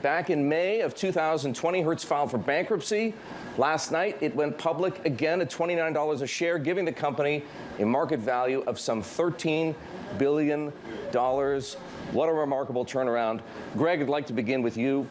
Back in May of 2020, Hertz filed for bankruptcy. Last night, it went public again at $29 a share, giving the company a market value of some $13 billion. What a remarkable turnaround. Greg, I'd like to begin with you.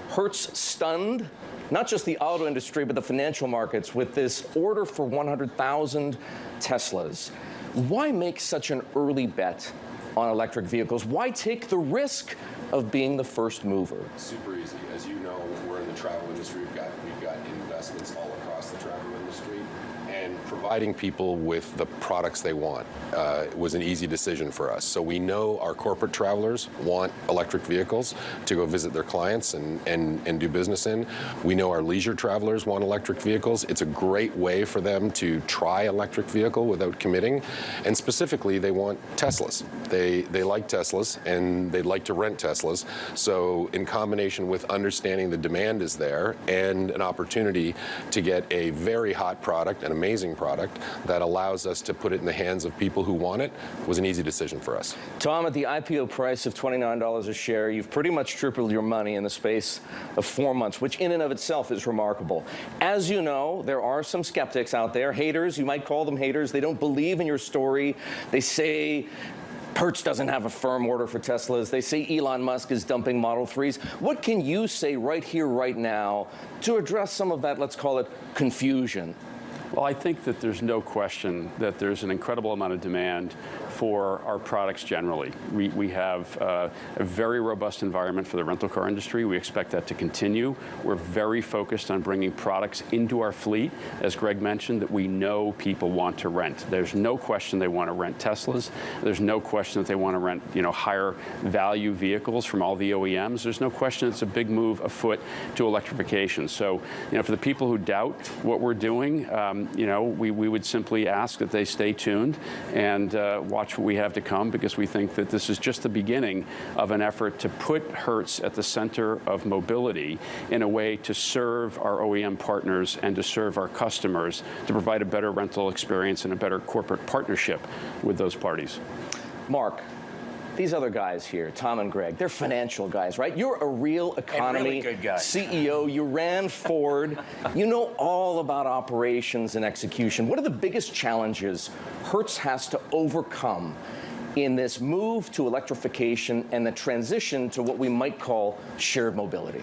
Hertz stunned not just the auto industry, but the financial markets with this order for 100,000 Teslas. Why make such an early bet on electric vehicles? Why take the risk of being the first mover? Super easy. As you know, we're in the travel industry. We've got investments all across the travel industry. And providing people with the products they want was an easy decision for us. So we know our corporate travelers want electric vehicles to go visit their clients and do business in. We know our leisure travelers want electric vehicles. It's a great way for them to try electric vehicle without committing. And specifically, they want Teslas. They like Teslas, and they'd like to rent Teslas. So in combination with understanding the demand is there and an opportunity to get a very hot product, an amazing product that allows us to put it in the hands of people who want it, was an easy decision for us. Tom, at the IPO price of $29 a share, you've pretty much tripled your money in the space of 4 months, which in and of itself is remarkable. As you know, there are some skeptics out there, haters, you might call them haters. They don't believe in your story. They say Hertz doesn't have a firm order for Teslas. They say Elon Musk is dumping Model 3s. What can you say right here, right now, to address some of that, let's call it, confusion? Well, I think that there's no question that there's an incredible amount of demand for our products generally. We have a very robust environment for the rental car industry. We expect that to continue. We're very focused on bringing products into our fleet, as Greg mentioned, that we know people want to rent. There's no question they want to rent Teslas. There's no question that they want to rent, higher value vehicles from all the OEMs. There's no question it's a big move afoot to electrification. So, for the people who doubt what we're doing, we would simply ask that they stay tuned and watch what we have to come, because we think that this is just the beginning of an effort to put Hertz at the center of mobility in a way to serve our OEM partners and to serve our customers, to provide a better rental experience and a better corporate partnership with those parties. Mark, these other guys here, Tom and Greg, they're financial guys, right? You're a real economy really good guy. CEO. You ran Ford. You know all about operations and execution. What are the biggest challenges Hertz has to overcome in this move to electrification and the transition to what we might call shared mobility?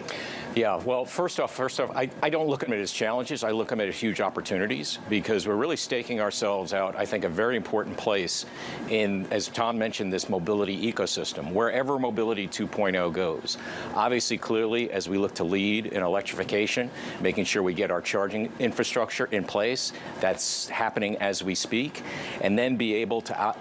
Yeah, well, first off, I don't look at them as challenges. I look at them as huge opportunities, because we're really staking ourselves out, I think, a very important place in, as Tom mentioned, this mobility ecosystem, wherever Mobility 2.0 goes. Obviously, clearly, as we look to lead in electrification, making sure we get our charging infrastructure in place, that's happening as we speak, and then be able to,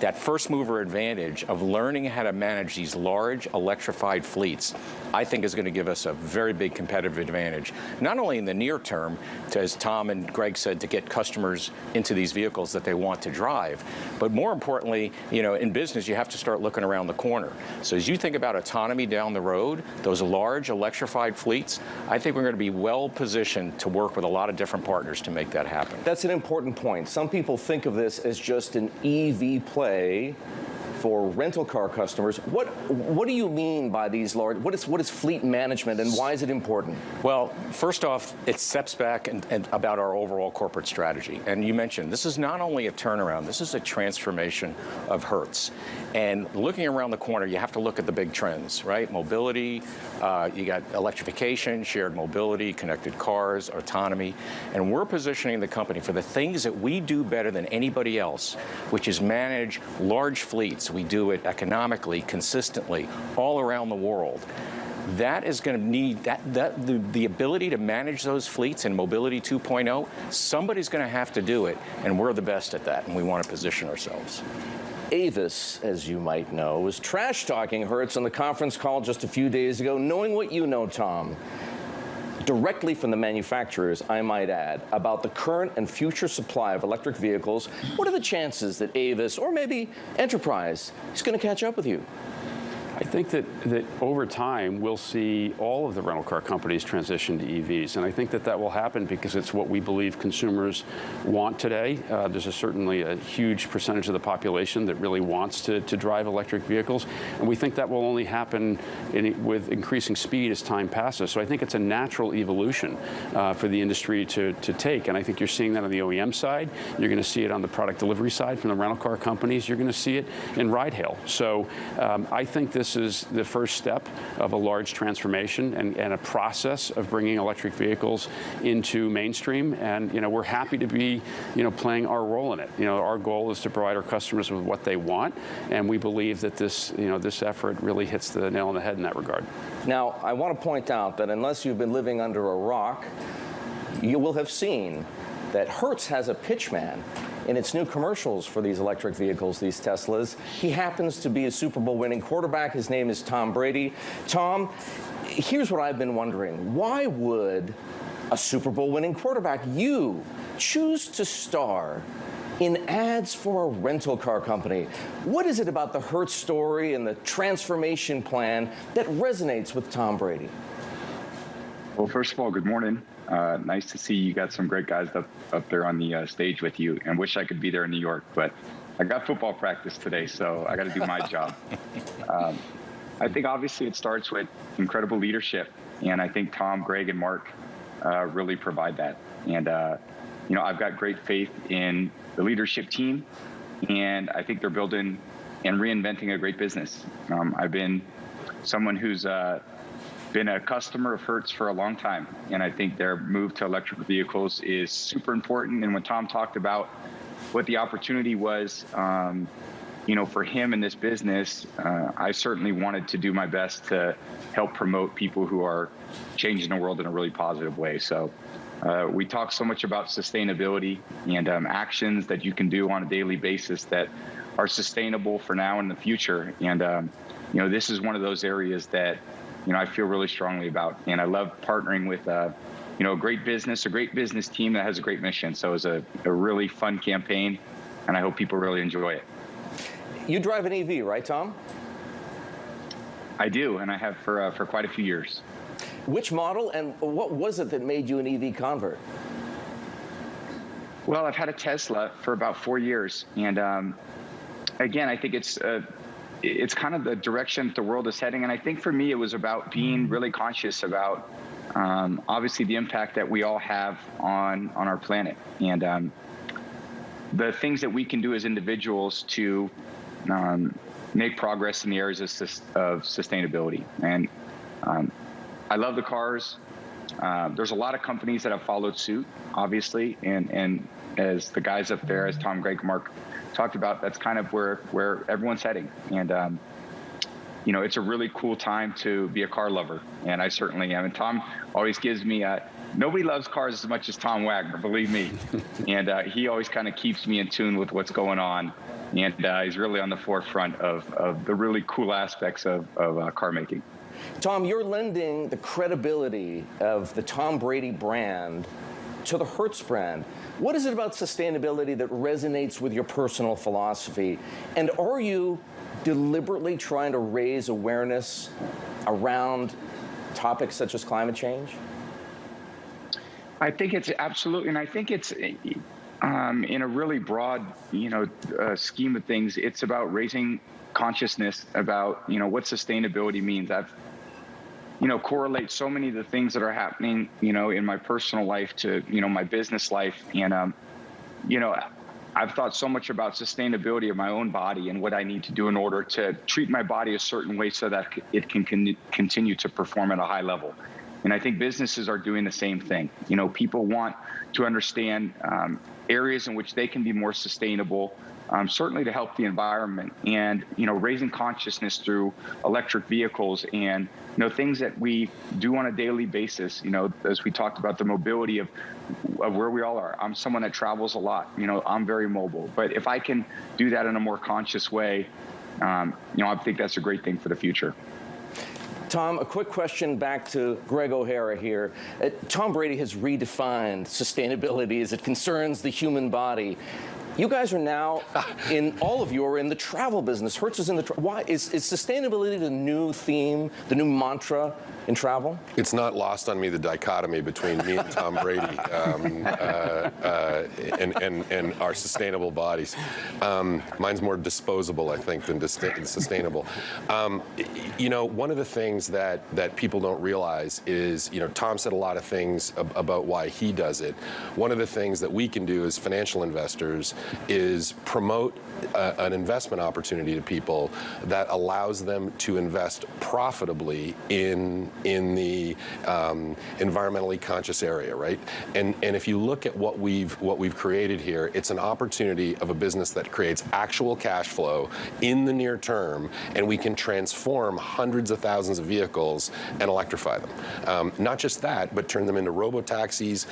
that first mover advantage of learning how to manage these large electrified fleets, I think is going to give us a very big competitive advantage, not only in the near term, as Tom and Greg said, to get customers into these vehicles that they want to drive, but more importantly, in business, you have to start looking around the corner. So as you think about autonomy down the road, those large electrified fleets, I think we're going to be well positioned to work with a lot of different partners to make that happen. That's an important point. Some people think of this as just an EV play for rental car customers. What do you mean by these large, what is fleet management, and why is it important? Well, first off, it steps back and about our overall corporate strategy. And you mentioned, this is not only a turnaround, this is a transformation of Hertz. And looking around the corner, you have to look at the big trends, right? Mobility, you got electrification, shared mobility, connected cars, autonomy. And we're positioning the company for the things that we do better than anybody else, which is manage large fleets. We do it economically, consistently, all around the world. That is going to need the ability to manage those fleets in Mobility 2.0. Somebody's going to have to do it, and we're the best at that, and we want to position ourselves. Avis, as you might know, was trash-talking Hertz on the conference call just a few days ago, knowing what you know, Tom, directly from the manufacturers, I might add, about the current and future supply of electric vehicles. What are the chances that Avis, or maybe Enterprise, is going to catch up with you? I think that over time, we'll see all of the rental car companies transition to EVs. And I think that will happen because it's what we believe consumers want today. There's certainly a huge percentage of the population that really wants to drive electric vehicles. And we think that will only happen with increasing speed as time passes. So I think it's a natural evolution for the industry to take. And I think you're seeing that on the OEM side. You're going to see it on the product delivery side from the rental car companies. You're going to see it in ride hail. So I think this is the first step of a large transformation and a process of bringing electric vehicles into mainstream. And we're happy to be playing our role in it. Our goal is to provide our customers with what they want, and we believe that this effort really hits the nail on the head in that regard. Now, I want to point out that unless you've been living under a rock, you will have seen that Hertz has a pitchman in its new commercials for these electric vehicles, these Teslas. He happens to be a Super Bowl winning quarterback. His name is Tom Brady. Tom, here's what I've been wondering. Why would a Super Bowl winning quarterback, you, choose to star in ads for a rental car company? What is it about the Hertz story and the transformation plan that resonates with Tom Brady? Well, first of all, good morning. Nice to see you got some great guys up there on the stage with you, and wish I could be there in New York, but I got football practice today, so I got to do my job. I think obviously it starts with incredible leadership, and I think Tom, Greg, and Mark really provide that. And I've got great faith in the leadership team, and I think they're building and reinventing a great business. I've been someone who's been a customer of Hertz for a long time, and I think their move to electric vehicles is super important. And when Tom talked about what the opportunity was, for him in this business, I certainly wanted to do my best to help promote people who are changing the world in a really positive way. So we talk so much about sustainability and actions that you can do on a daily basis that are sustainable for now and in the future. And this is one of those areas that I feel really strongly about, and I love partnering with a great business team that has a great mission. So it was a really fun campaign, and I hope people really enjoy it. You drive an EV, right, Tom? I do, and I have for quite a few years. Which model, and what was it that made you an EV convert? Well, I've had a Tesla for about 4 years, and again, I think it's kind of the direction that the world is heading. And I think for me, it was about being really conscious about, obviously, the impact that we all have on our planet, and the things that we can do as individuals to make progress in the areas of sustainability. And I love the cars. There's a lot of companies that have followed suit, obviously, and as the guys up there, as Tom, Greg, Mark talked about, that's kind of where everyone's heading. And it's a really cool time to be a car lover, and I certainly am. And Tom always gives me nobody loves cars as much as Tom Wagner, believe me. And he always kind of keeps me in tune with what's going on, and he's really on the forefront of the really cool aspects of car making. Tom, you're lending the credibility of the Tom Brady brand to the Hertz brand. What is it about sustainability that resonates with your personal philosophy? And are you deliberately trying to raise awareness around topics such as climate change? I think it's absolutely, and I think it's in a really broad, scheme of things. It's about raising consciousness about, what sustainability means. I've correlate so many of the things that are happening, in my personal life to, my business life. And, I've thought so much about sustainability of my own body and what I need to do in order to treat my body a certain way so that it can continue to perform at a high level. And I think businesses are doing the same thing. People want to understand areas in which they can be more sustainable, certainly to help the environment, and raising consciousness through electric vehicles and things that we do on a daily basis. As we talked about the mobility of where we all are. I'm someone that travels a lot. I'm very mobile, but if I can do that in a more conscious way, I think that's a great thing for the future. Tom, a quick question back to Greg O'Hara here. Tom Brady has redefined sustainability as it concerns the human body. You guys are now all of you are in the travel business. Hertz is in the why is sustainability the new theme, the new mantra in travel? It's not lost on me the dichotomy between me and Tom Brady and our sustainable bodies. Mine's more disposable, I think, than sustainable. One of the things that people don't realize is, Tom said a lot of things about why he does it. One of the things that we can do as financial investors is promote an investment opportunity to people that allows them to invest profitably in the environmentally conscious area, right? And if you look at what we've created here, it's an opportunity of a business that creates actual cash flow in the near term, and we can transform hundreds of thousands of vehicles and electrify them. Not just that, but turn them into robo-taxis.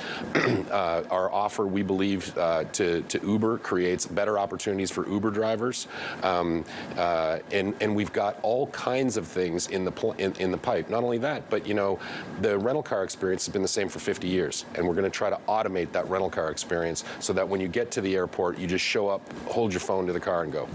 Our offer, we believe, to Uber creates better opportunities for Uber drivers, and we've got all kinds of things in the pipe. Not only that, but the rental car experience has been the same for 50 years, and we're going to try to automate that rental car experience so that when you get to the airport, you just show up, hold your phone to the car, and go.